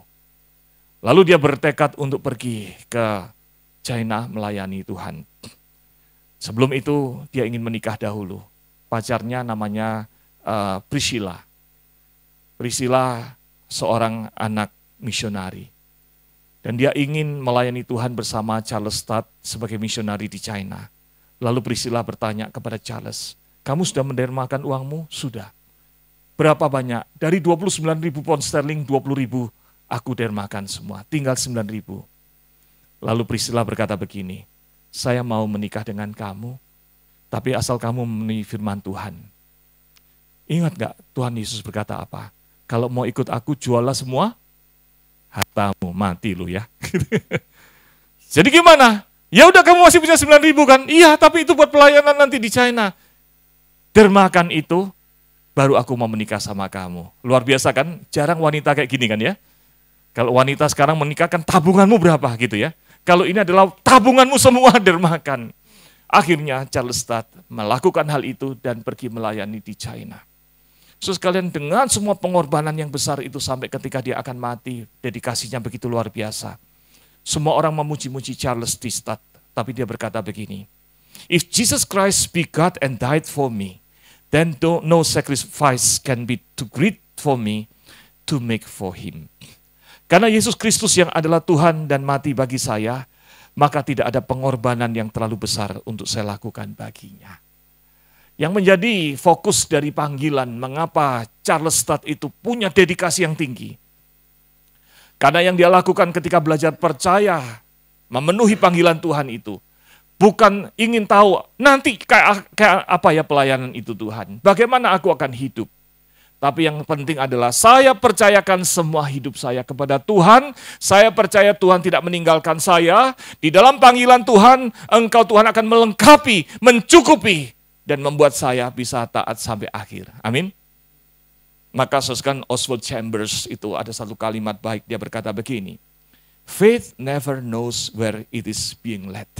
Lalu dia bertekad untuk pergi ke China melayani Tuhan. Sebelum itu dia ingin menikah dahulu. Pacarnya namanya Priscilla. Priscilla seorang anak misionari. Dan dia ingin melayani Tuhan bersama Charles Tistad sebagai misionari di China. Lalu Priscilla bertanya kepada Charles, kamu sudah mendermakan uangmu? Sudah. Berapa banyak? Dari 29.000 pound sterling, 20.000 aku dermakan semua, tinggal 9.000. Lalu Priscilla berkata begini, saya mau menikah dengan kamu, tapi asal kamu memenuhi firman Tuhan. Ingat gak Tuhan Yesus berkata apa? Kalau mau ikut aku, jualah semua hartamu, mati lu ya. Jadi gimana? Ya udah kamu masih punya 9.000 kan? Iya, tapi itu buat pelayanan nanti di China. Dermakan itu, baru aku mau menikah sama kamu. Luar biasa kan? Jarang wanita kayak gini kan ya? Kalau wanita sekarang menikah kan tabunganmu berapa gitu ya? Kalau ini adalah tabunganmu semua dermakan. Akhirnya Charles Studd melakukan hal itu dan pergi melayani di China. Saudara sekalian, dengan semua pengorbanan yang besar itu sampai ketika dia akan mati, dedikasinya begitu luar biasa. Semua orang memuji-muji Charles D. Studd, tapi dia berkata begini, "If Jesus Christ be God and died for me, then no sacrifice can be too great for me to make for him." Karena Yesus Kristus yang adalah Tuhan dan mati bagi saya, maka tidak ada pengorbanan yang terlalu besar untuk saya lakukan baginya. Yang menjadi fokus dari panggilan, mengapa Charles Studd itu punya dedikasi yang tinggi. Karena yang dia lakukan ketika belajar percaya, memenuhi panggilan Tuhan itu, bukan ingin tahu nanti kayak apa ya pelayanan itu Tuhan, bagaimana aku akan hidup. Tapi yang penting adalah saya percayakan semua hidup saya kepada Tuhan. Saya percaya Tuhan tidak meninggalkan saya. Di dalam panggilan Tuhan, Engkau Tuhan akan melengkapi, mencukupi, dan membuat saya bisa taat sampai akhir. Amin. Maka saudara Oswald Chambers itu ada satu kalimat baik. Dia berkata begini, "Faith never knows where it is being led,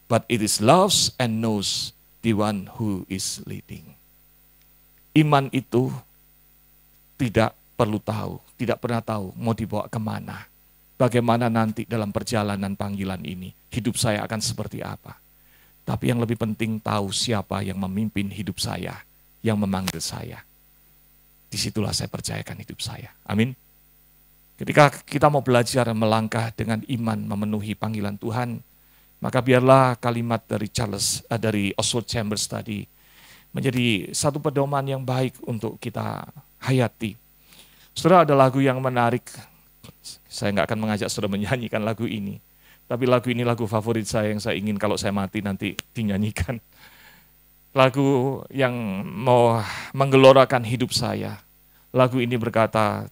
but it is loves and knows the one who is leading." Iman itu tidak perlu tahu, tidak pernah tahu mau dibawa kemana. Bagaimana nanti dalam perjalanan panggilan ini, hidup saya akan seperti apa. Tapi yang lebih penting tahu siapa yang memimpin hidup saya, yang memanggil saya. Disitulah saya percayakan hidup saya. Amin. Ketika kita mau belajar melangkah dengan iman memenuhi panggilan Tuhan, maka biarlah kalimat dari Oswald Chambers tadi menjadi satu pedoman yang baik untuk kita hayati. Saudara, ada lagu yang menarik. Saya nggak akan mengajak saudara menyanyikan lagu ini. Tapi lagu ini lagu favorit saya yang saya ingin kalau saya mati nanti dinyanyikan. Lagu yang mau menggelorakan hidup saya. Lagu ini berkata,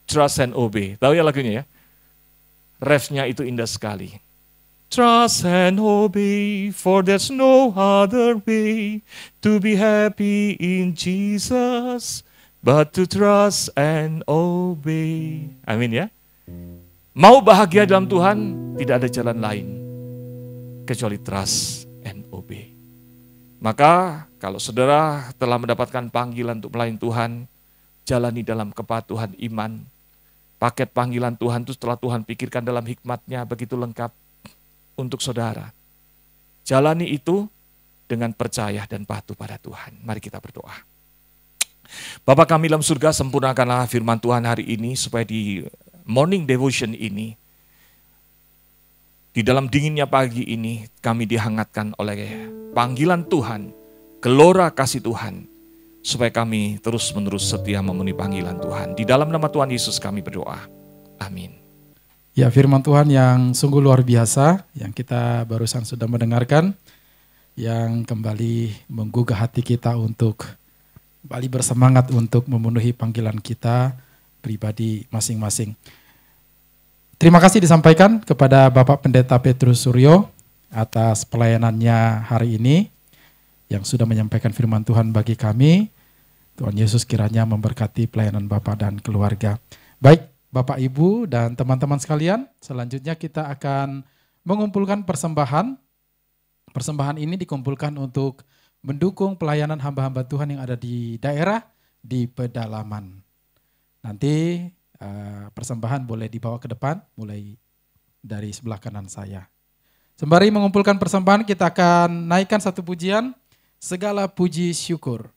"Trust and obey." Tahu ya lagunya ya? Refnya itu indah sekali. "Trust and obey, for there's no other way to be happy in Jesus, but to trust and obey." Amin ya. Mau bahagia dalam Tuhan, tidak ada jalan lain kecuali trust and obey. Maka kalau saudara telah mendapatkan panggilan untuk melayani Tuhan, jalani dalam kepatuhan iman. Paket panggilan Tuhan itu setelah Tuhan pikirkan dalam hikmatnya begitu lengkap untuk saudara. Jalani itu dengan percaya dan patuh pada Tuhan. Mari kita berdoa. Bapa kami dalam surga, sempurnakanlah firman Tuhan hari ini supaya di morning devotion ini, di dalam dinginnya pagi ini kami dihangatkan oleh panggilan Tuhan, gelora kasih Tuhan, supaya kami terus-menerus setia memenuhi panggilan Tuhan. Di dalam nama Tuhan Yesus kami berdoa. Amin. Ya, firman Tuhan yang sungguh luar biasa yang kita barusan sudah mendengarkan, yang kembali menggugah hati kita untuk kembali bersemangat untuk memenuhi panggilan kita pribadi masing-masing. Terima kasih disampaikan kepada Bapak Pendeta Petrus Suryo atas pelayanannya hari ini yang sudah menyampaikan firman Tuhan bagi kami. Tuhan Yesus kiranya memberkati pelayanan Bapak dan keluarga. Baik, Bapak, Ibu, dan teman-teman sekalian, selanjutnya kita akan mengumpulkan persembahan. Persembahan ini dikumpulkan untuk mendukung pelayanan hamba-hamba Tuhan yang ada di daerah, di pedalaman. Nanti persembahan boleh dibawa ke depan, mulai dari sebelah kanan saya. Sembari mengumpulkan persembahan, kita akan naikkan satu pujian, segala puji syukur.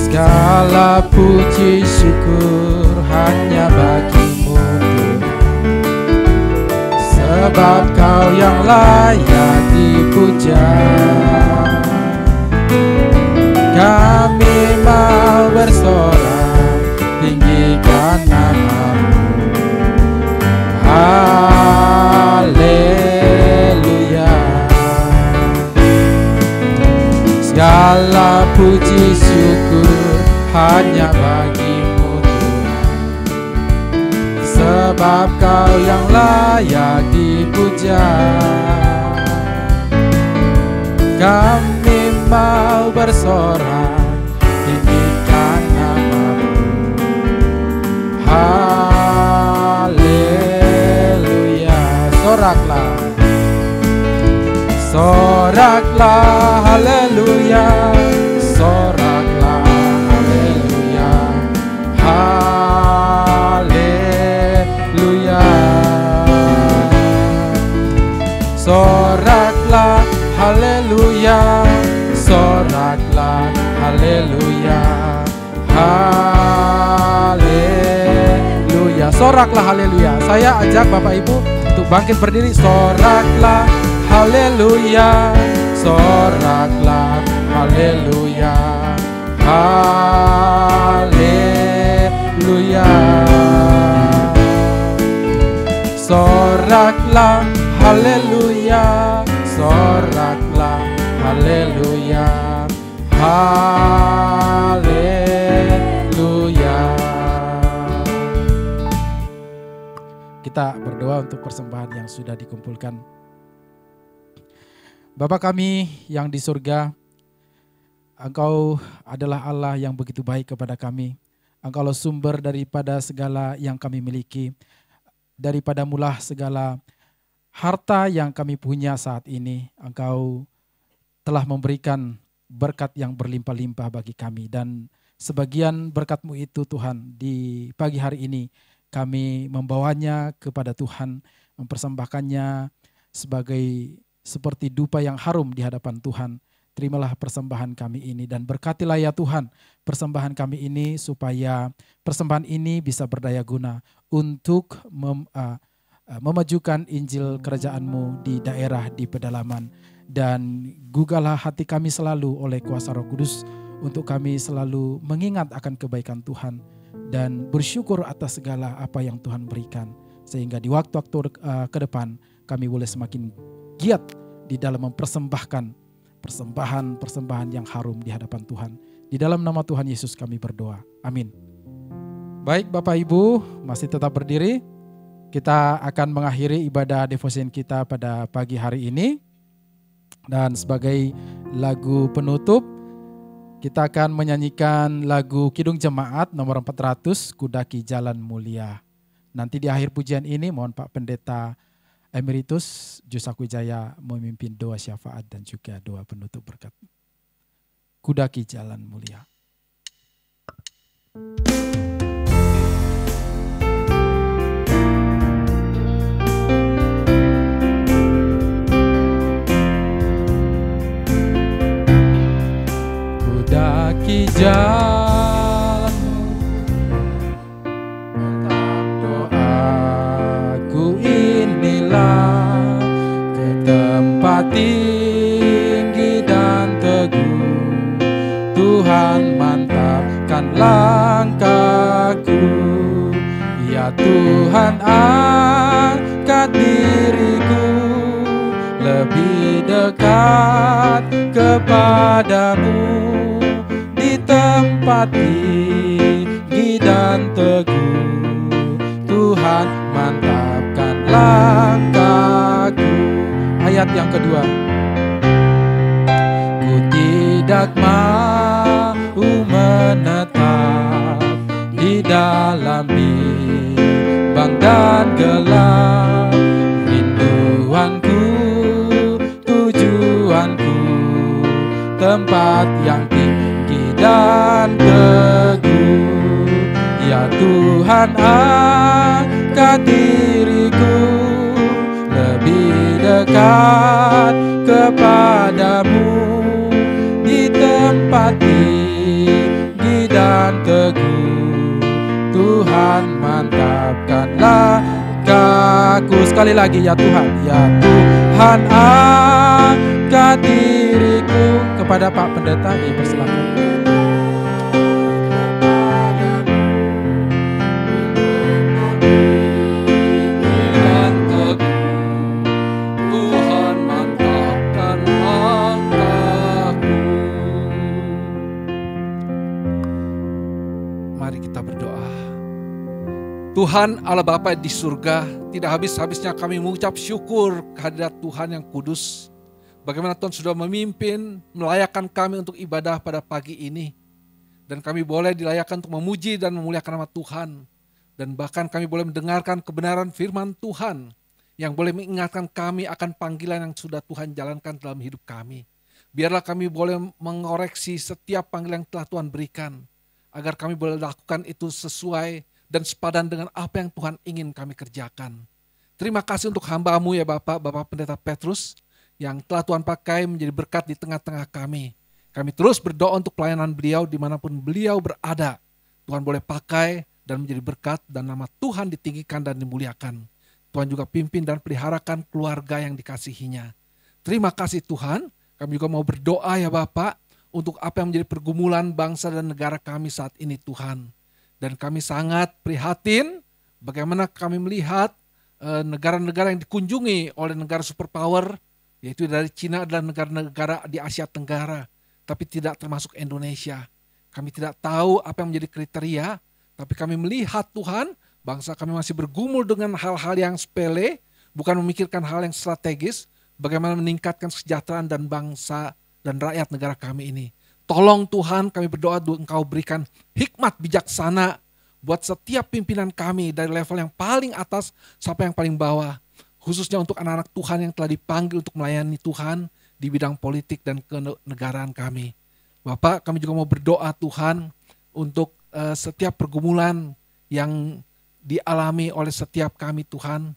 Segala puji syukur hanya bagimu Tuhan, sebab Kau yang layak dipuja. Kami mau bersorak tinggikan nama-Mu. Haleluya. Segala puji syukur hanya bagimu Tuhan, sebab Kau yang layak dipuja. kami mau bersorak tinggikan nama-Mu. Haleluya. Soraklah, soraklah, haleluya. Soraklah, haleluya. Haleluya. Soraklah, haleluya. Soraklah, haleluya. Haleluya. Soraklah, haleluya. Saya ajak Bapak Ibu untuk bangkit berdiri. Soraklah, haleluya. Soraklah, haleluya. Haleluya. Soraklah, haleluya. Soraklah, haleluya. Haleluya. Kita berdoa untuk persembahan yang sudah dikumpulkan. Bapa kami yang di surga, Engkau adalah Allah yang begitu baik kepada kami. Engkaulah sumber daripada segala yang kami miliki. Daripada mula segala harta yang kami punya saat ini, Engkau telah memberikan berkat yang berlimpah-limpah bagi kami. Dan sebagian berkat-Mu itu Tuhan, di pagi hari ini kami membawanya kepada Tuhan, mempersembahkannya sebagai seperti dupa yang harum di hadapan Tuhan. Terimalah persembahan kami ini dan berkatilah ya Tuhan persembahan kami ini, supaya persembahan ini bisa berdaya guna untuk memajukan Injil kerajaan-Mu di daerah, di pedalaman. Dan gugahlah hati kami selalu oleh kuasa Roh Kudus untuk kami selalu mengingat akan kebaikan Tuhan dan bersyukur atas segala apa yang Tuhan berikan. Sehingga di waktu-waktu ke depan kami boleh semakin giat di dalam mempersembahkan persembahan yang harum di hadapan Tuhan. Di dalam nama Tuhan Yesus kami berdoa. Amin. Baik Bapak Ibu, masih tetap berdiri. Kita akan mengakhiri ibadah devotion kita pada pagi hari ini. Dan sebagai lagu penutup, kita akan menyanyikan lagu Kidung Jemaat nomor 400, Kudaki Jalan Mulia. Nanti di akhir pujian ini mohon Pak Pendeta Emeritus Jusaku Jaya memimpin doa syafaat dan juga doa penutup berkat. Kudaki Jalan Mulia. Kudaki jalanmu, tetap doaku inilah ke tempat tinggi dan teguh. Tuhan mantapkan langkahku, ya Tuhan angkat diriku lebih dekat kepadamu. Di tempat tinggi dan teguh, Tuhan mantapkan langkahku. Ayat yang kedua. Ku tidak mau menetap di dalam bimbang dan gelap. Rinduanku, tujuanku, tempat yang tinggi dan teguh. Ya Tuhan angkat diriku lebih dekat kepadamu. Di tempat tinggi dan teguh, Tuhan mantapkan langkahku. Sekali lagi, ya Tuhan, ya Tuhan angkat diriku. Kepada Pak Pendeta dipersilakan. Tuhan mantapkan langkahku. Mari kita berdoa. Tuhan Allah Bapa di surga, tidak habis-habisnya kami mengucap syukur kehadirat Tuhan yang kudus. Bagaimana Tuhan sudah memimpin, melayakkan kami untuk ibadah pada pagi ini. Dan kami boleh dilayakkan untuk memuji dan memuliakan nama Tuhan. Dan bahkan kami boleh mendengarkan kebenaran firman Tuhan yang boleh mengingatkan kami akan panggilan yang sudah Tuhan jalankan dalam hidup kami. Biarlah kami boleh mengoreksi setiap panggilan yang telah Tuhan berikan, agar kami boleh lakukan itu sesuai dan sepadan dengan apa yang Tuhan ingin kami kerjakan. Terima kasih untuk hamba-Mu ya Bapak Pendeta Petrus, yang telah Tuhan pakai menjadi berkat di tengah-tengah kami. Kami terus berdoa untuk pelayanan beliau dimanapun beliau berada. Tuhan boleh pakai dan menjadi berkat dan nama Tuhan ditinggikan dan dimuliakan. Tuhan juga pimpin dan peliharakan keluarga yang dikasihinya. Terima kasih Tuhan. Kami juga mau berdoa ya Bapak untuk apa yang menjadi pergumulan bangsa dan negara kami saat ini Tuhan. Dan kami sangat prihatin bagaimana kami melihat negara-negara yang dikunjungi oleh negara superpower, yaitu dari Cina adalah negara-negara di Asia Tenggara, tapi tidak termasuk Indonesia. Kami tidak tahu apa yang menjadi kriteria, tapi kami melihat Tuhan, bangsa kami masih bergumul dengan hal-hal yang sepele, bukan memikirkan hal yang strategis, bagaimana meningkatkan kesejahteraan dan bangsa dan rakyat negara kami ini. Tolong Tuhan, kami berdoa Engkau berikan hikmat bijaksana buat setiap pimpinan kami dari level yang paling atas sampai yang paling bawah. Khususnya untuk anak-anak Tuhan yang telah dipanggil untuk melayani Tuhan di bidang politik dan kenegaraan kami. Bapak, kami juga mau berdoa Tuhan untuk setiap pergumulan yang dialami oleh setiap kami Tuhan,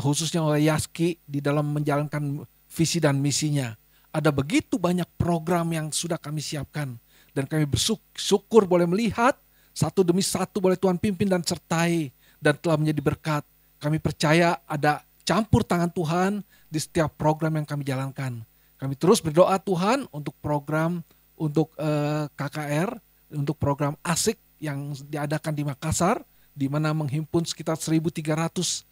khususnya oleh Yaski di dalam menjalankan visi dan misinya. Ada begitu banyak program yang sudah kami siapkan dan kami bersyukur boleh melihat satu demi satu boleh Tuhan pimpin dan sertai dan telah menjadi berkat. Kami percaya ada campur tangan Tuhan di setiap program yang kami jalankan. Kami terus berdoa Tuhan untuk program untuk KKR, untuk program ASIK yang diadakan di Makassar, di mana menghimpun sekitar 1.300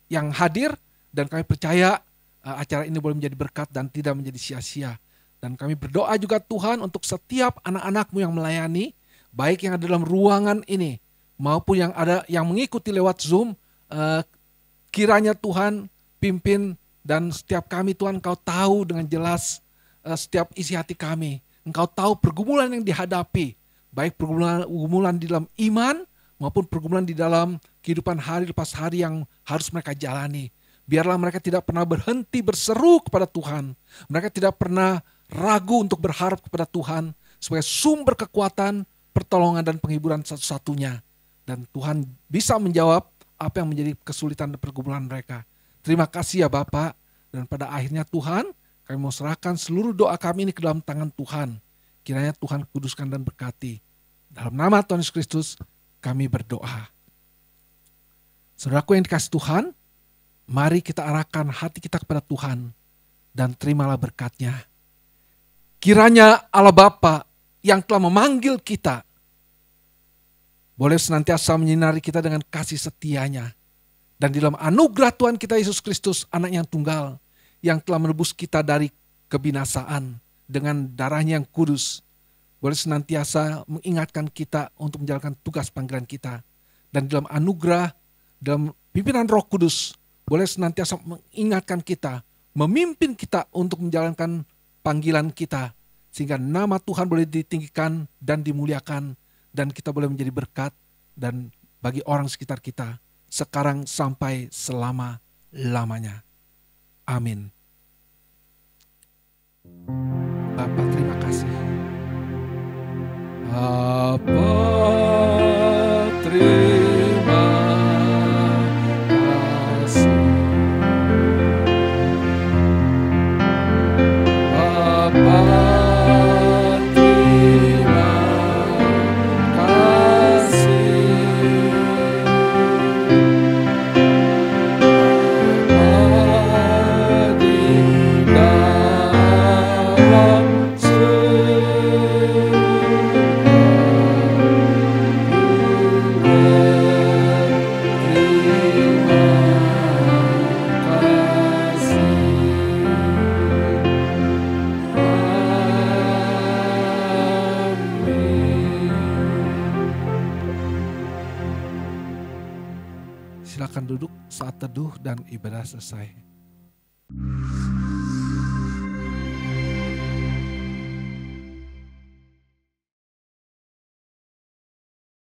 yang hadir, dan kami percaya acara ini boleh menjadi berkat dan tidak menjadi sia-sia. Dan kami berdoa juga Tuhan untuk setiap anak-anak-Mu yang melayani, baik yang ada dalam ruangan ini maupun yang ada yang mengikuti lewat Zoom, kiranya Tuhan pimpin dan setiap kami Tuhan Engkau tahu dengan jelas setiap isi hati kami. Engkau tahu pergumulan yang dihadapi, baik pergumulan di dalam iman maupun pergumulan di dalam kehidupan hari lepas hari yang harus mereka jalani. Biarlah mereka tidak pernah berhenti berseru kepada Tuhan. Mereka tidak pernah ragu untuk berharap kepada Tuhan sebagai sumber kekuatan, pertolongan dan penghiburan satu-satunya. Dan Tuhan bisa menjawab apa yang menjadi kesulitan dan pergumulan mereka. Terima kasih ya Bapak. Dan pada akhirnya Tuhan, kami mau serahkan seluruh doa kami ini ke dalam tangan Tuhan. Kiranya Tuhan kuduskan dan berkati. Dalam nama Tuhan Yesus Kristus kami berdoa. Saudaraku yang dikasih Tuhan, mari kita arahkan hati kita kepada Tuhan dan terimalah berkat-Nya. Kiranya Allah Bapa yang telah memanggil kita boleh senantiasa menyinari kita dengan kasih setia-Nya. Dan di dalam anugerah Tuhan kita Yesus Kristus, anak yang tunggal, yang telah menebus kita dari kebinasaan dengan darah-Nya yang kudus, boleh senantiasa mengingatkan kita untuk menjalankan tugas panggilan kita. Dan dalam anugerah, dalam pimpinan Roh Kudus, boleh senantiasa mengingatkan kita, memimpin kita untuk menjalankan panggilan kita, sehingga nama Tuhan boleh ditinggikan dan dimuliakan, dan kita boleh menjadi berkat dan bagi orang sekitar kita, sekarang sampai selama-lamanya. Amin. Bapak terima kasih. Apa terima kasih. Apa terima kasih. Apa di dalam Silakan duduk saat teduh dan ibadah selesai.